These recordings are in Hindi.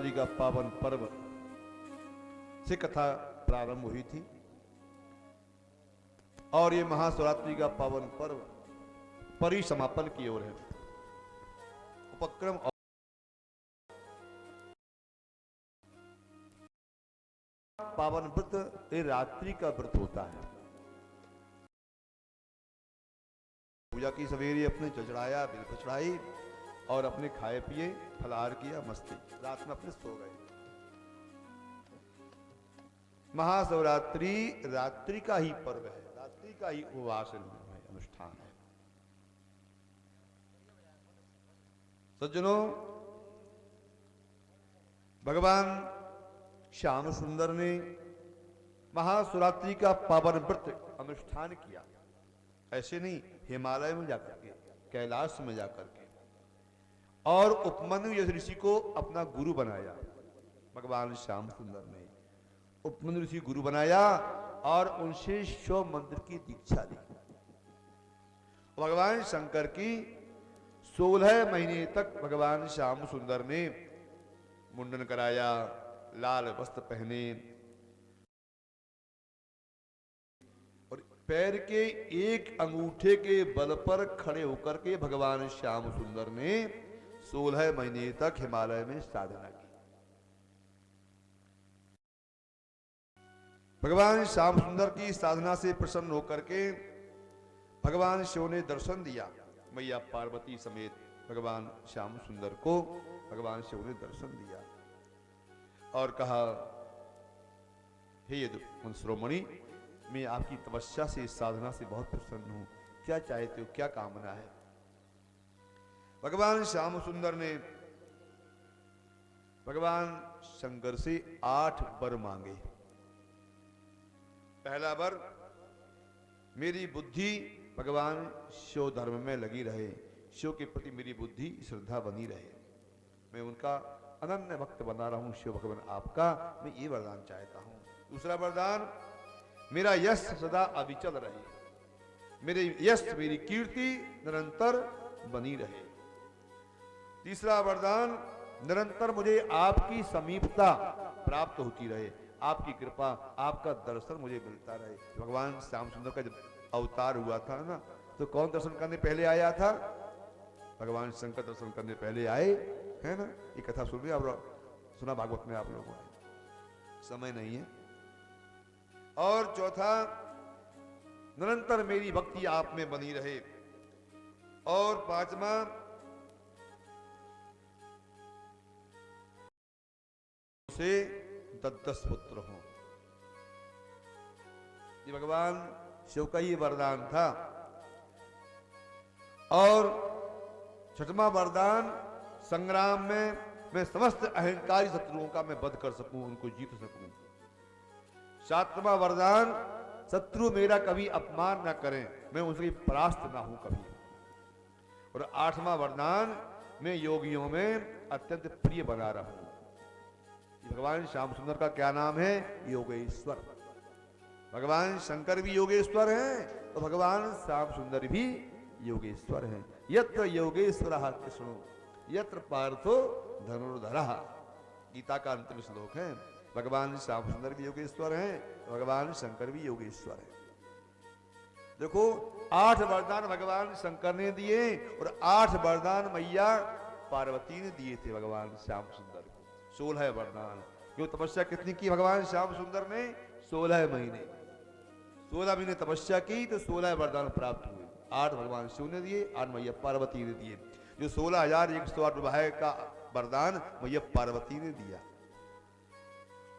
महाशिवरात्रि का पावन पर्व से कथा प्रारंभ हुई थी और ये महाशिवरात्रि का पावन पर्व परिसमापन की ओर है। उपक्रम पावन व्रत ये रात्रि का व्रत होता है। पूजा की सवेरे अपने जल चढ़ाया, बिल्व चढ़ाई और अपने खाए पिए फलाहार किया, मस्ती, रात में अपने सो गए। महाशिवरात्रि रात्रि का ही पर्व है, रात्रि का ही उपवास है, अनुष्ठान है। सज्जनों, भगवान श्याम सुंदर ने महाशिवरात्रि का पावन व्रत अनुष्ठान किया। ऐसे नहीं, हिमालय में जाकर के, कैलाश में जाकर के, और उपमन्यु ऋषि को अपना गुरु बनाया। भगवान श्याम सुंदर ने उपमन्यु ऋषि गुरु बनाया और उनसे शिव मंत्र की दीक्षा ली। भगवान शंकर की 16 महीने तक भगवान श्याम सुंदर ने मुंडन कराया, लाल वस्त्र पहने और पैर के एक अंगूठे के बल पर खड़े होकर के भगवान श्याम सुंदर ने 16 महीने तक हिमालय में साधना की। भगवान श्याम सुंदर की साधना से प्रसन्न होकर के भगवान शिव ने दर्शन दिया। मैया पार्वती समेत भगवान श्याम सुंदर को भगवान शिव ने दर्शन दिया और कहा, हे यदुवंशिरोमणि, मैं आपकी तपस्या से, साधना से बहुत प्रसन्न हूं, क्या चाहते हो, क्या कामना है? भगवान श्याम सुंदर ने भगवान शंकर से 8 वर मांगे। पहला वर, मेरी बुद्धि भगवान शिव धर्म में लगी रहे, शिव के प्रति मेरी बुद्धि श्रद्धा बनी रहे, मैं उनका अनन्य भक्त बना रहूं, शिव भगवान आपका, मैं ये वरदान चाहता हूं। दूसरा वरदान, मेरा यश सदा अविचल रहे, मेरे यश, मेरी कीर्ति निरंतर बनी रहे। तीसरा वरदान, निरंतर मुझे आपकी समीपता प्राप्त होती रहे, आपकी कृपा, आपका दर्शन मुझे मिलता रहे। भगवान श्याम सुंदर का जब अवतार हुआ था ना, तो कौन दर्शन करने पहले आया था? भगवान शंकर दर्शन करने पहले आए, है ना? ये कथा सुनिए, आप सुना भागवत में आप लोगों ने, समय नहीं है। और चौथा, निरंतर मेरी भक्ति आप में बनी रहे। और पांचवा, से 10 पुत्र हों। ये भगवान शिव का ही वरदान था। और छठवां वरदान, संग्राम में मैं समस्त अहंकारी शत्रुओं का मैं वध कर सकूं, उनको जीत सकूं। सातवां वरदान, शत्रु मेरा कभी अपमान ना करें, मैं उनसे परास्त ना हूं कभी। और 8वां वरदान, मैं योगियों में अत्यंत प्रिय बना रहूं। भगवान श्याम सुंदर का क्या नाम है? योगेश्वर। भगवान शंकर भी योगेश्वर हैं तो भगवान श्याम सुंदर भी योगेश्वर हैं। यत्र योगेश्वरः कृष्णो यत्र पार्थो धनुर्धरः, गीता का अंतिम श्लोक है। भगवान श्याम सुंदर भी योगेश्वर हैं, भगवान शंकर भी योगेश्वर हैं। देखो, 8 वरदान भगवान शंकर ने दिए और 8 वरदान मैया पार्वती ने दिए थे भगवान श्याम सुंदर को। 16 वरदान। क्यों तपस्या कितनी की भगवान श्याम सुंदर ने? 16 महीने। 16 महीने तपस्या की तो 16 वरदान प्राप्त हुए। 8 भगवान शिव ने दिए, 8 मैया पार्वती ने दिए। जो 16,108 विवाह का वरदान मैया पार्वती ने दिया।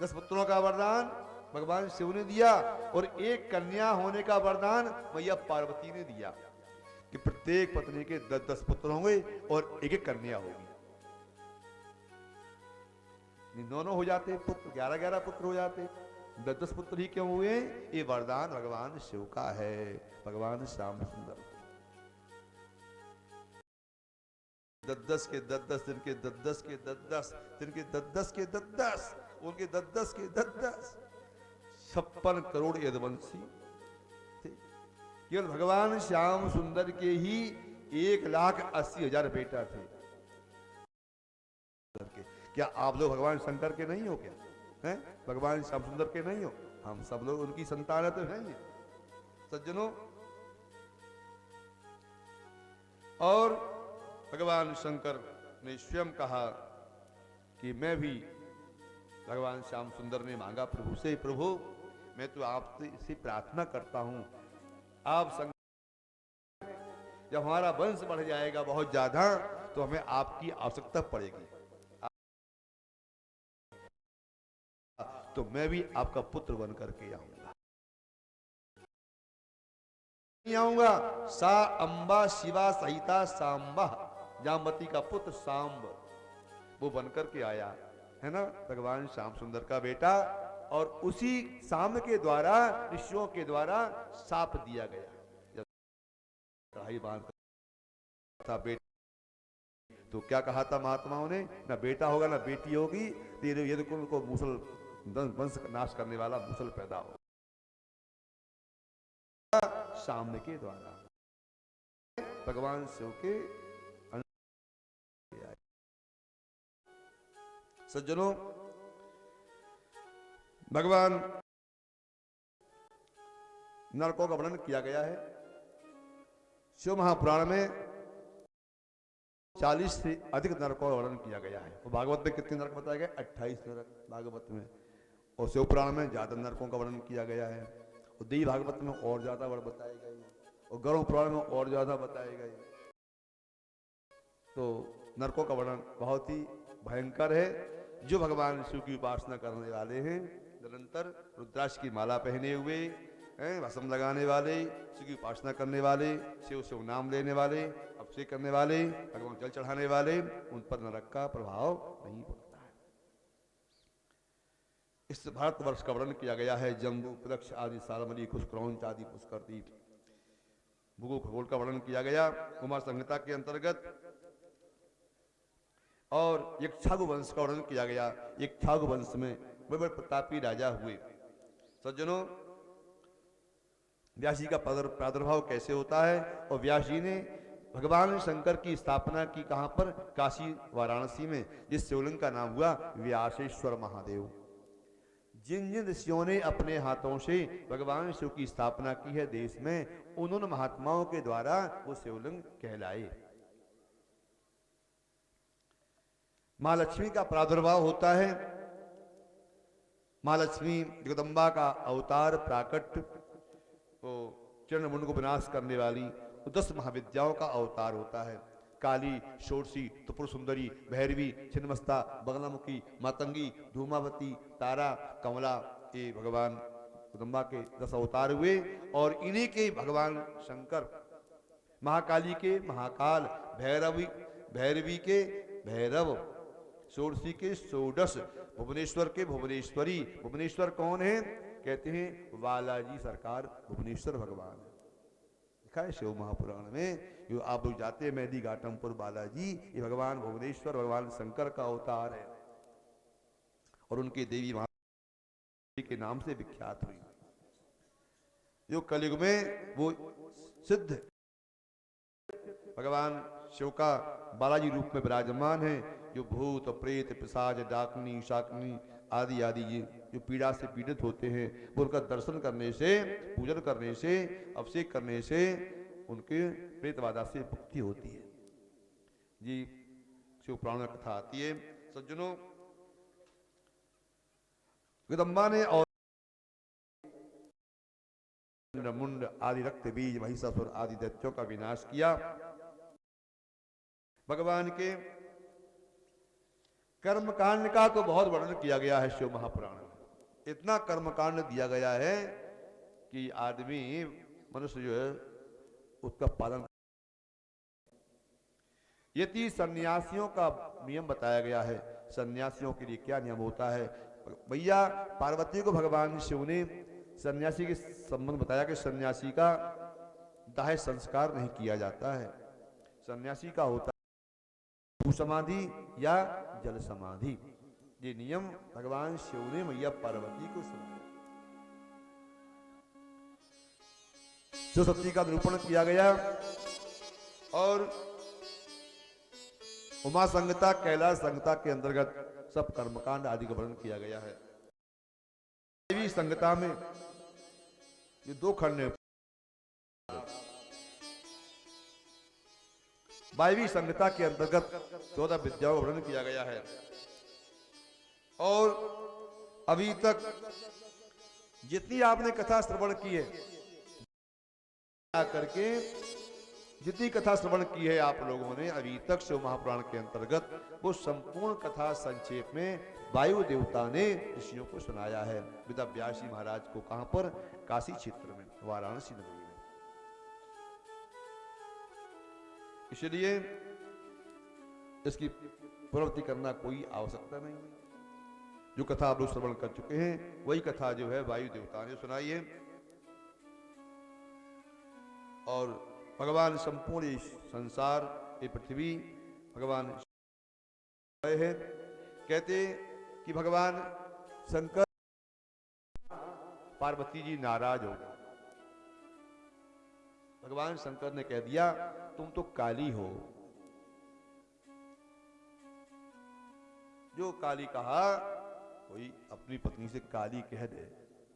10 पुत्रों का वरदान भगवान शिव ने दिया और 1 कन्या होने का वरदान मैया पार्वती ने दिया कि प्रत्येक पत्नी के 10-10 पुत्र होंगे और 1-1 कन्या होगी। दोनों हो जाते पुत्र, 11-11 पुत्र हो जाते। 10-10 पुत्र ही क्यों हुए? ये वरदान भगवान शिव का है, भगवान श्याम सुंदर। 10-10 के 10-10 दिन के 10-10 के 10-10 दिन के 10-10 के 10-10 उनके 10-10 के 10-10 56 करोड़ यदुवंशी थे। केवल भगवान श्याम सुंदर के ही 1,80,000 बेटा थे। क्या आप लोग भगवान शंकर के नहीं हो क्या? हैं? भगवान श्याम सुंदर के नहीं हो? हम सब लोग उनकी संतान तो हैं ही सज्जनों। और भगवान शंकर ने स्वयं कहा कि मैं भी, भगवान श्याम सुंदर ने मांगा प्रभु से, प्रभु मैं तो आपसे प्रार्थना करता हूं, आप जब हमारा वंश बढ़ जाएगा बहुत ज्यादा तो हमें आपकी आवश्यकता पड़ेगी, तो मैं भी आपका पुत्र बन करके आऊंगा। आऊंगा सा अंबा शिवा सहिता सांबा, जामवती का पुत्र सांब वो बनकर के आया है ना, भगवान श्याम सुंदर का बेटा। और उसी सांब के द्वारा, ऋषियों के द्वारा साप दिया गया, जब कढ़ाई बांध था बेटा, तो क्या कहा था महात्माओं ने, ना बेटा होगा ना बेटी होगी, तेरे यदुकुल को मूसल वंश नाश करने वाला मूसल पैदा हो। सामने के द्वारा भगवान शिव के सज्जनों, भगवान नरकों का वर्णन किया गया है शिव महापुराण में। 40 से अधिक नरकों का वर्णन किया गया है। और भागवत में कितने नरक बताए गए? 28 नरक भागवत में। और शिव पुराण में ज्यादा नरकों का वर्णन किया गया है। और देवी भागवत में और ज्यादा वर्णन बताए गए, और गरुड़ पुराण में और ज्यादा बताए गए। तो नरकों का वर्णन बहुत ही भयंकर है। जो भगवान शिव की उपासना करने वाले हैं, निरंतर रुद्राक्ष की माला पहने हुए, भस्म लगाने वाले, शिव की उपासना करने वाले, शिव शिव नाम लेने वाले, अभिषेक करने वाले, भगवान जल चढ़ाने वाले, उन पर नरक का प्रभाव नहीं पड़ता है। इस भारतवर्ष का वर्णन किया गया है। जम्बू, प्रदक्ष आदि, सालमली, कुशक्रौंच आदि पुष्कर तीर्थ, भूगोल खगोल का वर्णन किया गया कुमार संहिता के अंतर्गत। और इक्ष्वाकु वंश का वर्णन किया गया। इक्ष्वाकु वंश में बड़े बड़े प्रतापी राजा हुए। सज्जनों, व्यास जी का प्रादुर्भाव कैसे होता है? और व्यास जी ने भगवान शंकर की स्थापना की कहां पर? काशी वाराणसी में, जिस शिवलिंग का नाम हुआ व्यासेश्वर महादेव। जिन जिन ऋषियों ने अपने हाथों से भगवान शिव की स्थापना की है देश में, उन्होंने महात्माओं के द्वारा वो शिवलिंग कहलाए। मां लक्ष्मी का प्रादुर्भाव होता है। मां लक्ष्मी जगदम्बा का अवतार प्राकट, वो चरण मुंड को विनाश करने वाली, तो 10 महाविद्याओं का अवतार होता है। काली, षोडशी, त्रिपुर सुंदरी, भैरवी, छिन्नमस्ता, बगलामुखी, मातंगी, धूमावती, तारा, कमला, ये भगवान जगदम्बा के 10 अवतार हुए। और इन्हीं के भगवान शंकर, महाकाली के महाकाल, भैरवी के भैरव, षोडशी के षोडश, भुवनेश्वर के भुवनेश्वरी। भुवनेश्वर कौन है? कहते हैं बालाजी सरकार भुवनेश्वर भगवान। लिखा है शिव महापुराण में, जो आप लोग जाते हैं मेहदी घाटमपुर बालाजी, ये भगवान भुवनेश्वर, भगवान शंकर का अवतार है। और उनकी देवी महादेवी के नाम से विख्यात हुई। जो कलयुग में वो सिद्ध भगवान शिव का बालाजी रूप में विराजमान है, जो भूत, प्रेत, पिशाच, डाकनी, शाकनी आदि आदि ये जो पीड़ा से पीड़ित होते हैं, वो उनका दर्शन करने से, पूजन करने से, अभिषेक करने से उनके प्रेत बाधा से मुक्ति होती है। जी शिव पुराण में कथा आती है। सज्जनों, जगदम्बा ने और मुंड आदि रक्त बीज, महिषासुर आदि दैत्यों का विनाश किया। भगवान के कर्मकांड का तो बहुत वर्णन किया गया है शिव महापुराण में। इतना कर्मकांड दिया गया है कि आदमी, मनुष्य जो है उसका पालन। यदि सन्यासियों का नियम बताया गया है, सन्यासियों के लिए क्या नियम होता है। भैया पार्वती को भगवान शिव ने सन्यासी के संबंध बताया कि सन्यासी का दाह संस्कार नहीं किया जाता है। सन्यासी का होता भू समाधि या जल समाधि। ये नियम भगवान शिव ने मैया पार्वती को सुनाया। शिव शक्ति का निरूपण किया गया। और उमा संहिता, कैलाश संहिता के अंतर्गत सब कर्मकांड आदि का वर्णन किया गया है। वायवी संहिता में ये दो खंड है। वायवी संहिता के अंतर्गत 14 विद्याओं का वर्णन किया गया है और अभी तक जितनी आपने कथा श्रवण की है करके जितनी कथा श्रवण की है आप लोगों ने अभी तक शिव महापुराण के अंतर्गत वो संपूर्ण कथा संक्षेप में वायु देवता ने ऋषियों को सुनाया है। वेद व्यास जी महाराज को कहां पर? काशी क्षेत्र में, वाराणसी नगरी में। इसलिए इसकी पुनरावृत्ति करना कोई आवश्यकता नहीं है। जो कथा आप लोग श्रवण कर चुके हैं वही कथा जो है वायु देवता ने सुनाई है और भगवान संपूर्ण इस संसार ये पृथ्वी भगवान है। कहते कि भगवान शंकर पार्वती जी नाराज हो गए। भगवान शंकर ने कह दिया तुम तो काली हो। जो काली कहा कोई अपनी पत्नी से काली कह दे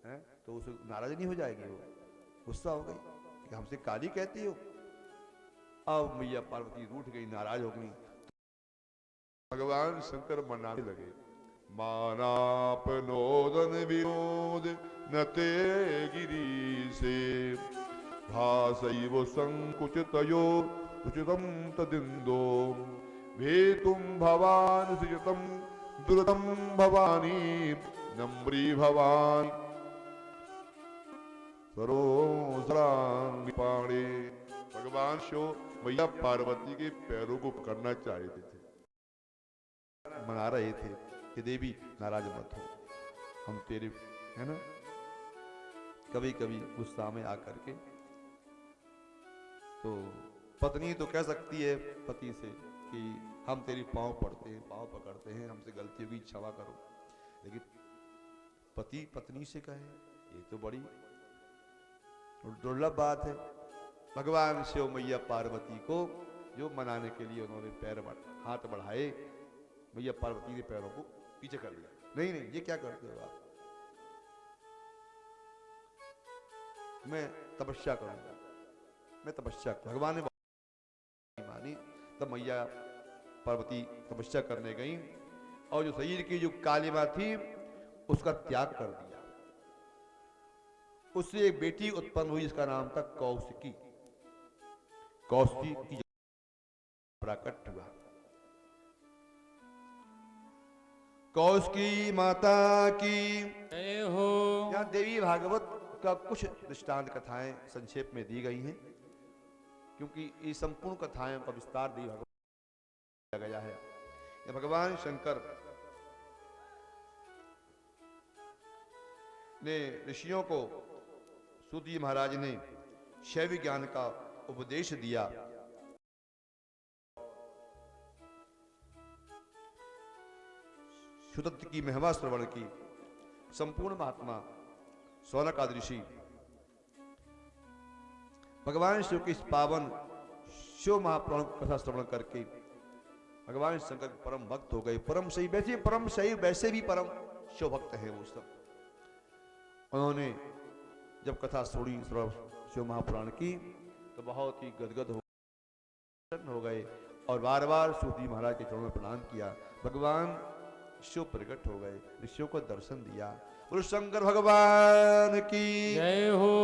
हैं तो उसे नाराज नहीं हो जाएगी, वो गुस्सा हो गई कि हमसे काली कहती हो। अब मैया पार्वती रूठ गई, नाराज हो गई। भगवान शंकर मनाने लगे। मानापनोदन विनोद नते गिरी से भासैव संकुचितयो उचितम तदिंदो भेतुम भवान सृजतम दुर्दम भवानी नम्री भवानी सरोजरांगिपाणे। भगवान शो मैया पार्वती के पैरों को पकड़ना चाहते थे, मना रहे थे कि देवी नाराज मत हो, हम तेरे है ना। कभी कभी गुस्सा में आकर के तो पत्नी तो कह सकती है पति से कि हम तेरी पांव पड़ते हैं, पांव पकड़ते हैं, हमसे गलती होगी क्षमा करो। लेकिन पति पत्नी से कहे ये तो बड़ी दुर्लभ बात है। भगवान शिव मैया पार्वती को जो मनाने के लिए उन्होंने हाथ बढ़ाए, मैया पार्वती ने पैरों को पीछे कर लिया। नहीं नहीं ये क्या करते हो आप, मैं तपस्या करूंगा, मैं तपस्या। भगवान ने मानी तब मैया पार्वती तपस्या करने गई और जो शरीर की जो कालिमा थी उसका त्याग कर दिया। उससे एक बेटी उत्पन्न हुई जिसका नाम था कौशिकी। कौशिकी प्रकट हुआ। कौशिकी माता की जय हो। यहाँ देवी भागवत का कुछ दृष्टांत कथाएं संक्षेप में दी गई हैं क्योंकि ये संपूर्ण कथाएं का विस्तार देवी भागवत किया गया है। भगवान शंकर ने ऋषियों को सूत जी महाराज ने शैव ज्ञान का उपदेश दिया। सुदत्त की महिमा श्रवण की। संपूर्ण महात्मा सौनक आदि ऋषि भगवान शिव के इस पावन शिव महापुराण कथा श्रवण करके भगवान शंकर परम भक्त हो गए। परम सही वैसे भी परम शिव भक्त है वो सब। उन्होंने जब कथा सुनी शिव महापुराण की तो बहुत ही गदगद हो गए और बार बार सूत जी महाराज के चरणों में प्रणाम किया। भगवान शिव प्रकट हो गए, ऋषियों को दर्शन दिया। बोलो शंकर भगवान की जय हो।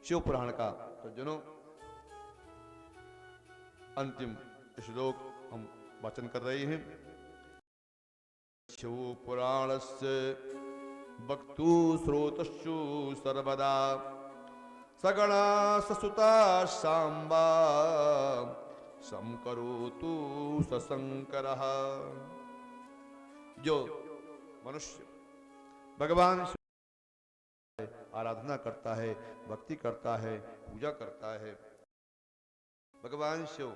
शिव पुराण का सज्जनों अंतिम श्लोक हम वाचन कर रहे हैं। शिव पुराणस्य वक्तु स्रोतस्सु सर्वदा सगणा ससुता सांबा संकरोतु सशंकरः। जो मनुष्य भगवान आराधना करता है, भक्ति करता है, पूजा करता है, भगवान शिव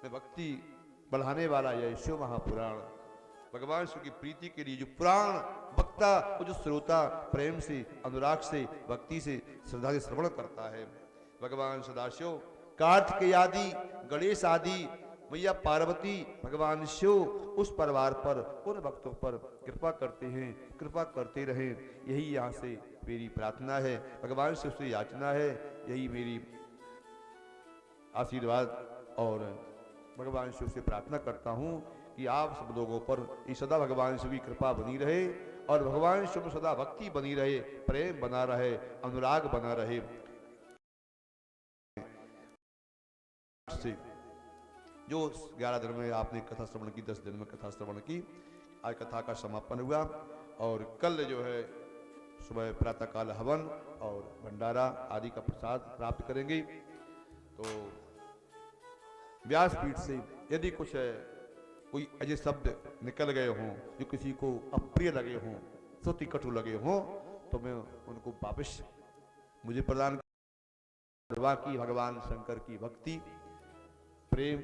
में भक्ति बढ़ाने वाला यह शिव महापुराण भगवान शिव की प्रीति के लिए जो पुराण वक्ता जो श्रोता प्रेम से, अनुराग से, भक्ति से, श्रद्धा से श्रवण करता है। भगवान सदाशिव कार्तिकेय आदि, गणेश आदि मैया पार्वती भगवान शिव उस परिवार पर, उन भक्तों पर कृपा करते हैं, कृपा करते रहें, यही यहाँ से मेरी प्रार्थना है, भगवान शिव से याचना है, यही मेरी आशीर्वाद और भगवान शिव से प्रार्थना करता हूँ कि आप सब लोगों पर ये सदा भगवान शिव की कृपा बनी रहे और भगवान शिव में सदा भक्ति बनी रहे, प्रेम बना रहे, अनुराग बना रहे। से जो 11 दिन में आपने कथा श्रवण की, 10 दिन में कथा श्रवण की, आज कथा का समापन हुआ और कल जो है सुबह प्रातःकाल हवन और भंडारा आदि का प्रसाद प्राप्त करेंगे। तो व्यासपीठ से यदि कुछ कोई ऐसे शब्द निकल गए हों जो किसी को अप्रिय लगे हों, श्रुति कटु लगे हों, तो मैं उनको वापस मुझे प्रदान की भगवान शंकर की भक्ति, प्रेम,